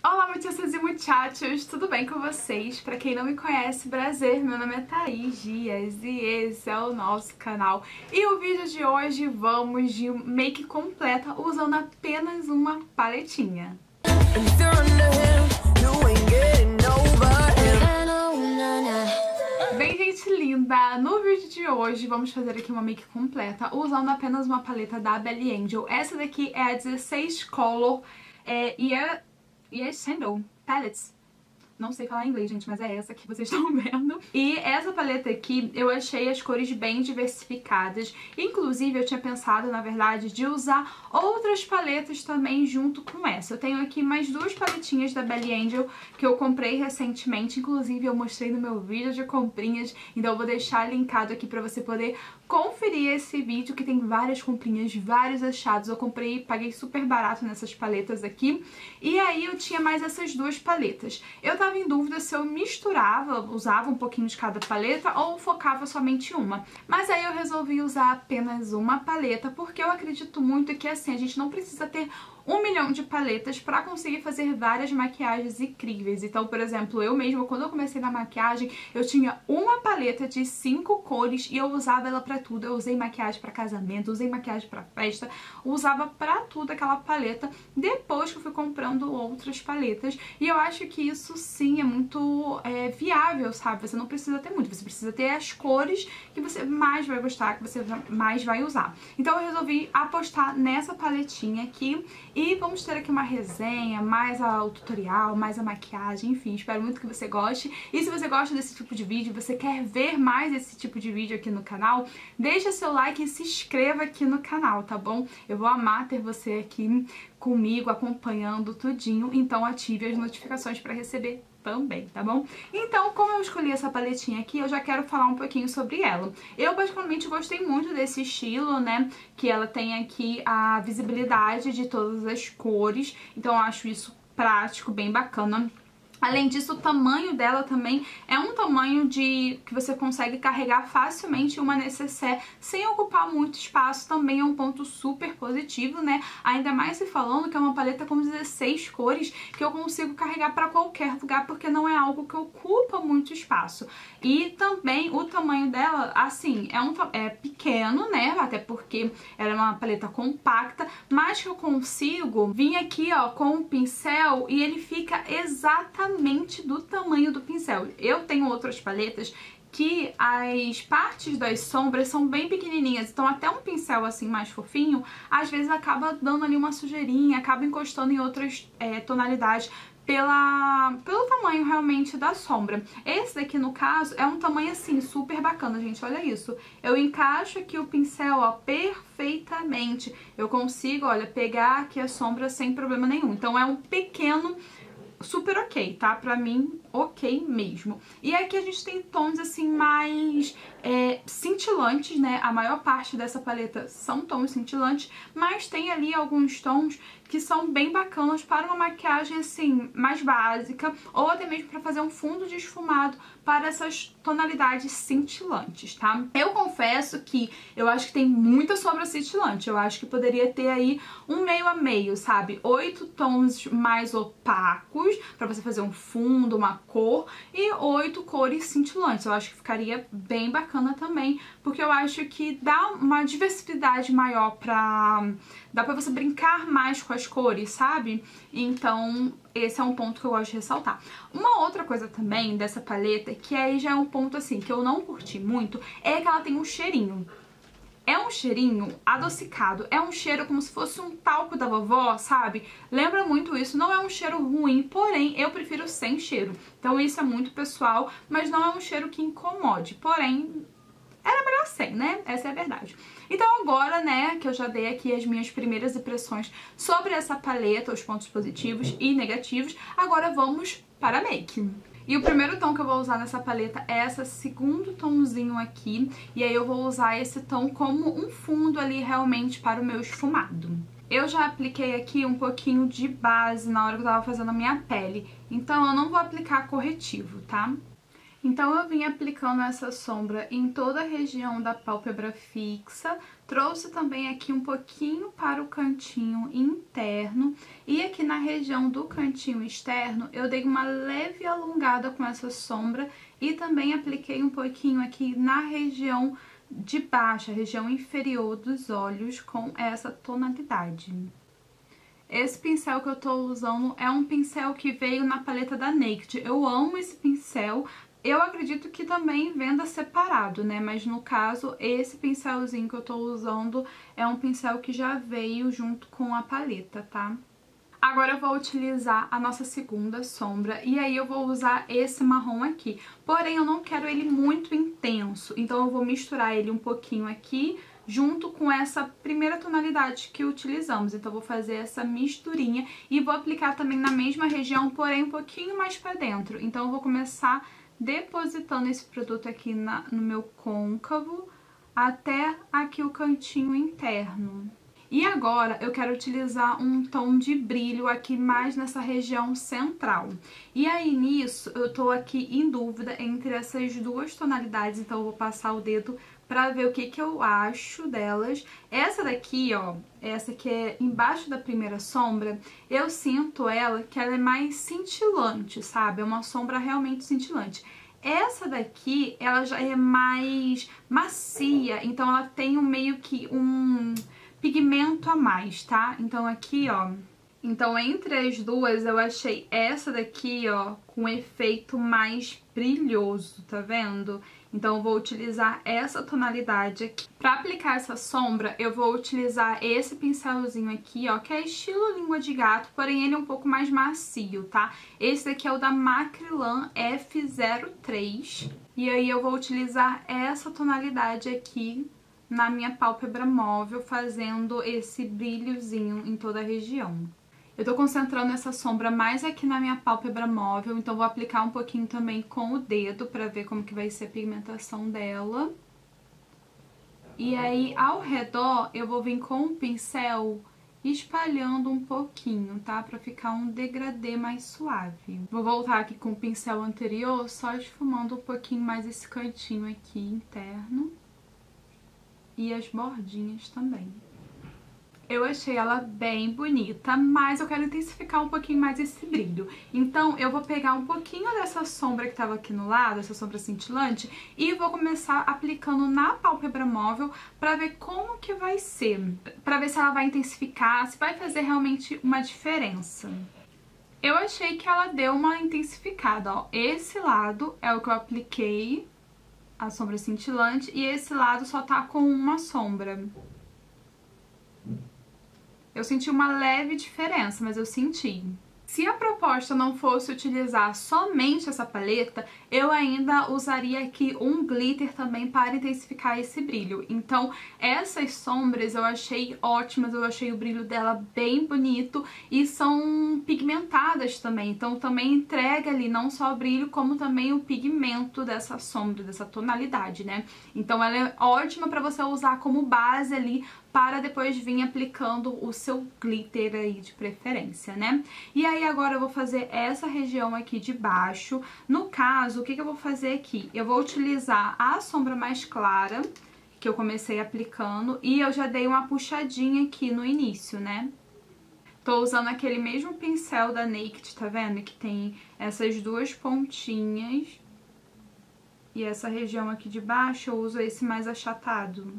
Olá, muchachas e muchachos, tudo bem com vocês? Pra quem não me conhece, prazer, meu nome é Thaís Dias e esse é o nosso canal. E o vídeo de hoje vamos de make completa usando apenas uma paletinha. Bem, gente linda, no vídeo de hoje vamos fazer aqui uma make completa usando apenas uma paleta da Belly Angel. Essa daqui é a 16 Color Sandal Palettes. Não sei falar inglês, gente, mas é essa que vocês estão vendo. E essa paleta aqui, eu achei as cores bem diversificadas. Inclusive, eu tinha pensado, na verdade, de usar outras paletas também junto com essa. Eu tenho aqui mais duas paletinhas da Belly Angel que eu comprei recentemente. Inclusive, eu mostrei no meu vídeo de comprinhas. Então, eu vou deixar linkado aqui pra você poder conferir esse vídeo, que tem várias comprinhas, vários achados. Eu comprei e paguei super barato nessas paletas aqui. E aí, eu tinha mais essas duas paletas. Eu tava em dúvida se eu misturava, usava um pouquinho de cada paleta ou focava somente uma. Mas aí eu resolvi usar apenas uma paleta, porque eu acredito muito que assim, a gente não precisa ter 1 milhão de paletas pra conseguir fazer várias maquiagens incríveis. Então, por exemplo, eu mesma, quando eu comecei na maquiagem, eu tinha uma paleta de 5 cores e eu usava ela pra tudo. Eu usei maquiagem pra casamento, usei maquiagem pra festa, usava pra tudo aquela paleta, depois que eu fui comprando outras paletas. E eu acho que isso sim é muito viável, sabe? Você não precisa ter muito, você precisa ter as cores que você mais vai gostar, que você mais vai usar. Então eu resolvi apostar nessa paletinha aqui. E vamos ter aqui uma resenha, mais o tutorial, mais a maquiagem, enfim, espero muito que você goste. E se você gosta desse tipo de vídeo, você quer ver mais esse tipo de vídeo aqui no canal, deixa seu like e se inscreva aqui no canal, tá bom? Eu vou amar ter você aqui comigo, acompanhando tudinho, então ative as notificações para receber também, tá bom? Então, como eu escolhi essa paletinha aqui, eu já quero falar um pouquinho sobre ela. Eu, particularmente, gostei muito desse estilo, né? Que ela tem aqui a visibilidade de todas as cores, então eu acho isso prático, bem bacana. Além disso, o tamanho dela também é um tamanho que você consegue carregar facilmente uma nécessaire sem ocupar muito espaço, também é um ponto super positivo, né? Ainda mais se falando que é uma paleta com 16 cores que eu consigo carregar para qualquer lugar, porque não é algo que ocupa muito espaço. E também o tamanho dela, assim, é pequeno, né? Até porque ela é uma paleta compacta, mas que eu consigo vir aqui, ó, com o pincel e ele fica exatamente do tamanho do pincel. Eu tenho outras paletas que as partes das sombras são bem pequenininhas, então até um pincel assim mais fofinho, às vezes acaba dando ali uma sujeirinha, acaba encostando em outras tonalidades pelo tamanho realmente da sombra. Esse daqui, no caso, é um tamanho assim, super bacana, gente, olha isso. Eu encaixo aqui o pincel, ó, perfeitamente. Eu consigo, olha, pegar aqui a sombra sem problema nenhum. Então é um pequeno super ok, tá? Pra mim, ok mesmo. E aqui a gente tem tons assim mais cintilantes, né? A maior parte dessa paleta são tons cintilantes, mas tem ali alguns tons que são bem bacanas para uma maquiagem assim mais básica, ou até mesmo para fazer um fundo de esfumado para essas tonalidades cintilantes, tá? Eu confesso que eu acho que tem muita sombra cintilante, eu acho que poderia ter aí um meio a meio, sabe? 8 tons mais opacos para você fazer um fundo, uma cor, e 8 cores cintilantes. Eu acho que ficaria bem bacana também, porque eu acho que dá uma diversidade maior dá pra você brincar mais com as cores, sabe? Então, esse é um ponto que eu gosto de ressaltar. Uma outra coisa também dessa paleta, que aí já é um ponto assim, que eu não curti muito, é que ela tem um cheirinho. É um cheirinho adocicado, é um cheiro como se fosse um talco da vovó, sabe? Lembra muito isso, não é um cheiro ruim, porém eu prefiro sem cheiro. Então isso é muito pessoal, mas não é um cheiro que incomode, porém era melhor sem, né? Essa é a verdade. Então agora, né, que eu já dei aqui as minhas primeiras impressões sobre essa paleta, os pontos positivos e negativos, agora vamos para a make. E o primeiro tom que eu vou usar nessa paleta é esse segundo tomzinho aqui, e aí eu vou usar esse tom como um fundo ali realmente para o meu esfumado. Eu já apliquei aqui um pouquinho de base na hora que eu tava fazendo a minha pele, então eu não vou aplicar corretivo, tá? Então eu vim aplicando essa sombra em toda a região da pálpebra fixa, trouxe também aqui um pouquinho para o cantinho interno e aqui na região do cantinho externo eu dei uma leve alongada com essa sombra e também apliquei um pouquinho aqui na região de baixo, a região inferior dos olhos com essa tonalidade. Esse pincel que eu tô usando é um pincel que veio na paleta da Naked. Eu amo esse pincel. Eu acredito que também venda separado, né? Mas no caso, esse pincelzinho que eu tô usando é um pincel que já veio junto com a paleta, tá? Agora eu vou utilizar a nossa segunda sombra e aí eu vou usar esse marrom aqui. Porém, eu não quero ele muito intenso, então eu vou misturar ele um pouquinho aqui junto com essa primeira tonalidade que utilizamos. Então eu vou fazer essa misturinha e vou aplicar também na mesma região, porém um pouquinho mais pra dentro. Então eu vou começar depositando esse produto aqui no meu côncavo até aqui o cantinho interno. E agora eu quero utilizar um tom de brilho aqui mais nessa região central. E aí nisso eu tô aqui em dúvida entre essas duas tonalidades, então eu vou passar o dedo pra ver o que eu acho delas. Essa daqui, ó, essa que é embaixo da primeira sombra, eu sinto ela que ela é mais cintilante, sabe? É uma sombra realmente cintilante. Essa daqui, ela já é mais macia, então ela tem meio que um pigmento a mais, tá? Então aqui, ó, então entre as duas eu achei essa daqui, ó, com efeito mais brilhoso, tá vendo? Então eu vou utilizar essa tonalidade aqui. Pra aplicar essa sombra, eu vou utilizar esse pincelzinho aqui, ó, que é estilo língua de gato, porém ele é um pouco mais macio, tá? Esse daqui é o da Macrylan F03. E aí eu vou utilizar essa tonalidade aqui na minha pálpebra móvel, fazendo esse brilhozinho em toda a região. Eu tô concentrando essa sombra mais aqui na minha pálpebra móvel, então vou aplicar um pouquinho também com o dedo pra ver como que vai ser a pigmentação dela. E aí, ao redor, eu vou vir com o pincel espalhando um pouquinho, tá? Pra ficar um degradê mais suave. Vou voltar aqui com o pincel anterior, só esfumando um pouquinho mais esse cantinho aqui interno. E as bordinhas também. Eu achei ela bem bonita, mas eu quero intensificar um pouquinho mais esse brilho. Então eu vou pegar um pouquinho dessa sombra que tava aqui no lado, essa sombra cintilante, e vou começar aplicando na pálpebra móvel pra ver como que vai ser. Pra ver se ela vai intensificar, se vai fazer realmente uma diferença. Eu achei que ela deu uma intensificada, ó. Esse lado é o que eu apliquei a sombra cintilante e esse lado só tá com uma sombra. Eu senti uma leve diferença, mas eu senti. Se a proposta não fosse utilizar somente essa paleta, eu ainda usaria aqui um glitter também para intensificar esse brilho. Então, essas sombras eu achei ótimas, eu achei o brilho dela bem bonito e são pigmentadas também. Então, também entrega ali não só o brilho, como também o pigmento dessa sombra, dessa tonalidade, né? Então, ela é ótima para você usar como base ali para depois vir aplicando o seu glitter aí de preferência, né? E aí agora eu vou fazer essa região aqui de baixo. No caso, o que eu vou fazer aqui? Eu vou utilizar a sombra mais clara, que eu comecei aplicando, e eu já dei uma puxadinha aqui no início, né? Tô usando aquele mesmo pincel da Naked, tá vendo? Que tem essas duas pontinhas. E essa região aqui de baixo eu uso esse mais achatado.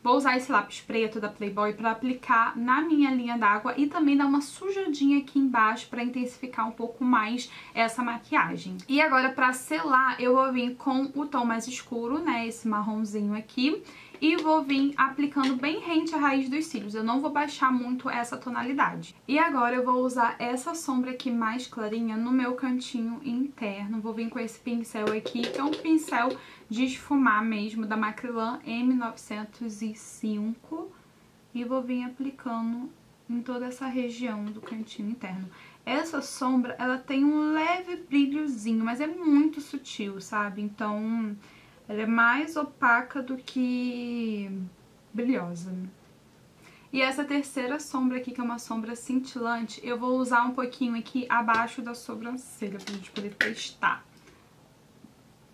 Vou usar esse lápis preto da Playboy para aplicar na minha linha d'água e também dar uma sujadinha aqui embaixo para intensificar um pouco mais essa maquiagem. E agora, para selar, eu vou vir com o tom mais escuro, né, esse marronzinho aqui, e vou vir aplicando bem rente à raiz dos cílios. Eu não vou baixar muito essa tonalidade. E agora eu vou usar essa sombra aqui mais clarinha no meu cantinho interno. Vou vir com esse pincel aqui, que é um pincel de esfumar mesmo, da Macrylan M905. E vou vir aplicando em toda essa região do cantinho interno. Essa sombra, ela tem um leve brilhozinho, mas é muito sutil, sabe? Então, ela é mais opaca do que brilhosa. E essa terceira sombra aqui, que é uma sombra cintilante, eu vou usar um pouquinho aqui abaixo da sobrancelha pra gente poder testar.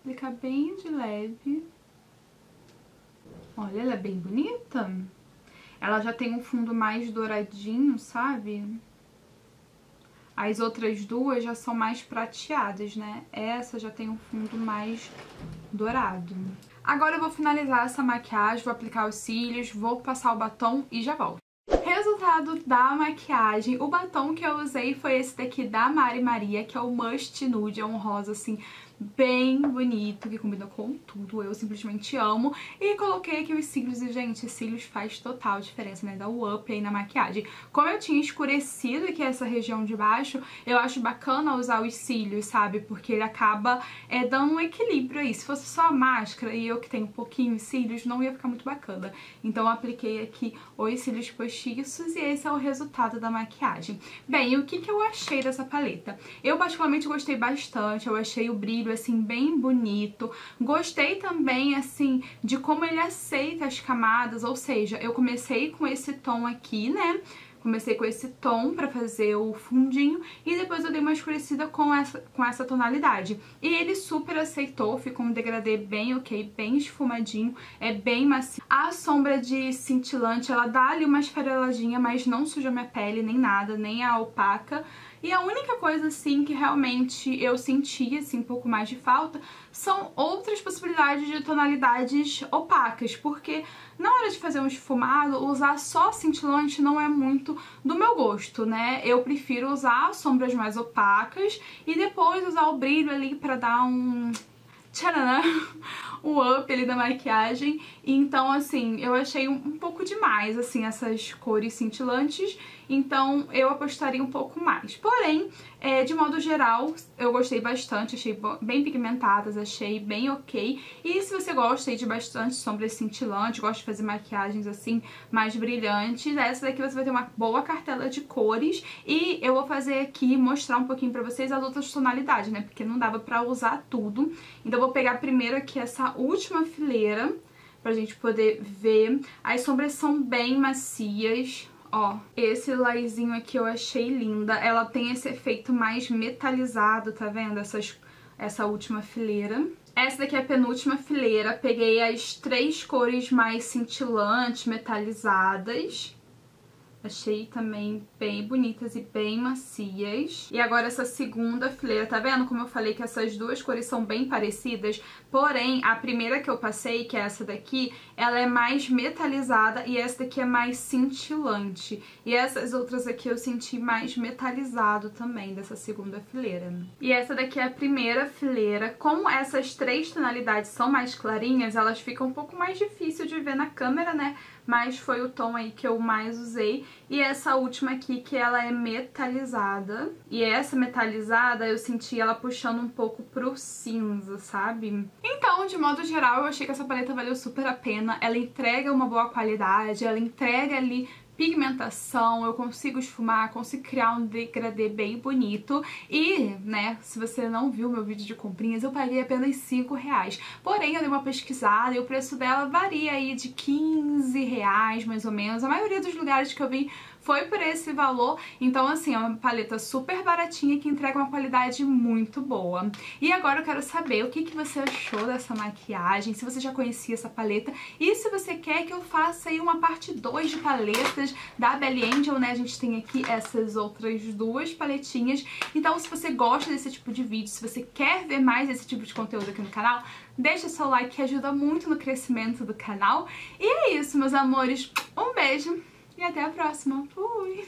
aplicar bem de leve. Olha, ela é bem bonita. Ela já tem um fundo mais douradinho, sabe? As outras duas já são mais prateadas, né? Essa já tem um fundo mais dourado. Agora eu vou finalizar essa maquiagem, vou aplicar os cílios, vou passar o batom e já volto. Resultado da maquiagem, o batom que eu usei foi esse daqui da Mari Maria, que é o Must Nude, é um rosa assim bem bonito, que combina com tudo, eu simplesmente amo. E coloquei aqui os cílios e, gente, cílios faz total diferença, né? Dá o up aí na maquiagem. Como eu tinha escurecido aqui essa região de baixo, eu acho bacana usar os cílios, sabe? Porque ele acaba dando um equilíbrio aí. Se fosse só a máscara e eu que tenho um pouquinho de cílios, não ia ficar muito bacana. Então eu apliquei aqui os cílios postiços e esse é o resultado da maquiagem. Bem, e o que eu achei dessa paleta? Eu particularmente gostei bastante, eu achei o brilho assim bem bonito. Gostei também assim de como ele aceita as camadas, ou seja, eu comecei com esse tom aqui, né? Comecei com esse tom pra fazer o fundinho e depois eu dei uma escurecida com essa tonalidade. E ele super aceitou, ficou um degradê bem ok, bem esfumadinho, é bem macio. A sombra de cintilante, ela dá ali uma esfareladinha, mas não suja minha pele, nem nada, nem a opaca. E a única coisa, assim, que realmente eu senti, assim, um pouco mais de falta são outras possibilidades de tonalidades opacas, porque na hora de fazer um esfumado, usar só cintilante não é muito do meu gosto, né? Eu prefiro usar sombras mais opacas e depois usar o brilho ali pra dar um... tcharam, o up ali da maquiagem. Então, assim, eu achei um pouco demais, assim, essas cores cintilantes. Então, eu apostaria um pouco mais. Porém, de modo geral, eu gostei bastante. Achei bem pigmentadas, achei bem ok. E se você gosta aí de bastante sombras cintilantes, gosta de fazer maquiagens, assim, mais brilhantes, essa daqui você vai ter uma boa cartela de cores. E eu vou fazer aqui, mostrar um pouquinho pra vocês as outras tonalidades, né? Porque não dava pra usar tudo. Então, eu vou pegar primeiro aqui essa última fileira pra gente poder ver. As sombras são bem macias. Ó, esse lilazinho aqui eu achei linda. Ela tem esse efeito mais metalizado, tá vendo? Essa última fileira. Essa daqui é a penúltima fileira. Peguei as 3 cores mais cintilantes, metalizadas. Achei também bem bonitas e bem macias. E agora essa segunda fileira, tá vendo como eu falei que essas duas cores são bem parecidas? Porém, a primeira que eu passei, que é essa daqui, ela é mais metalizada e essa daqui é mais cintilante. E essas outras aqui eu senti mais metalizado também, dessa segunda fileira. E essa daqui é a primeira fileira. Como essas 3 tonalidades são mais clarinhas, elas ficam um pouco mais difícil de ver na câmera, né? Mas foi o tom aí que eu mais usei. E essa última aqui, que ela é metalizada. E essa metalizada, eu senti ela puxando um pouco pro cinza, sabe? Então, de modo geral, eu achei que essa paleta valeu super a pena. Ela entrega uma boa qualidade, ela entrega ali pigmentação, eu consigo esfumar, consigo criar um degradê bem bonito. E, né, se você não viu meu vídeo de comprinhas, eu paguei apenas R$5. Porém, eu dei uma pesquisada e o preço dela varia aí de R$15, mais ou menos. A maioria dos lugares que eu vi foi por esse valor. Então, assim, é uma paleta super baratinha que entrega uma qualidade muito boa. E agora eu quero saber o que você achou dessa maquiagem, se você já conhecia essa paleta e se você quer que eu faça aí uma parte 2 de paletas da Belly Angel, né? A gente tem aqui essas outras 2 paletinhas. Então, se você gosta desse tipo de vídeo, se você quer ver mais esse tipo de conteúdo aqui no canal, deixa seu like que ajuda muito no crescimento do canal. E é isso, meus amores. Um beijo! E até a próxima. Fui!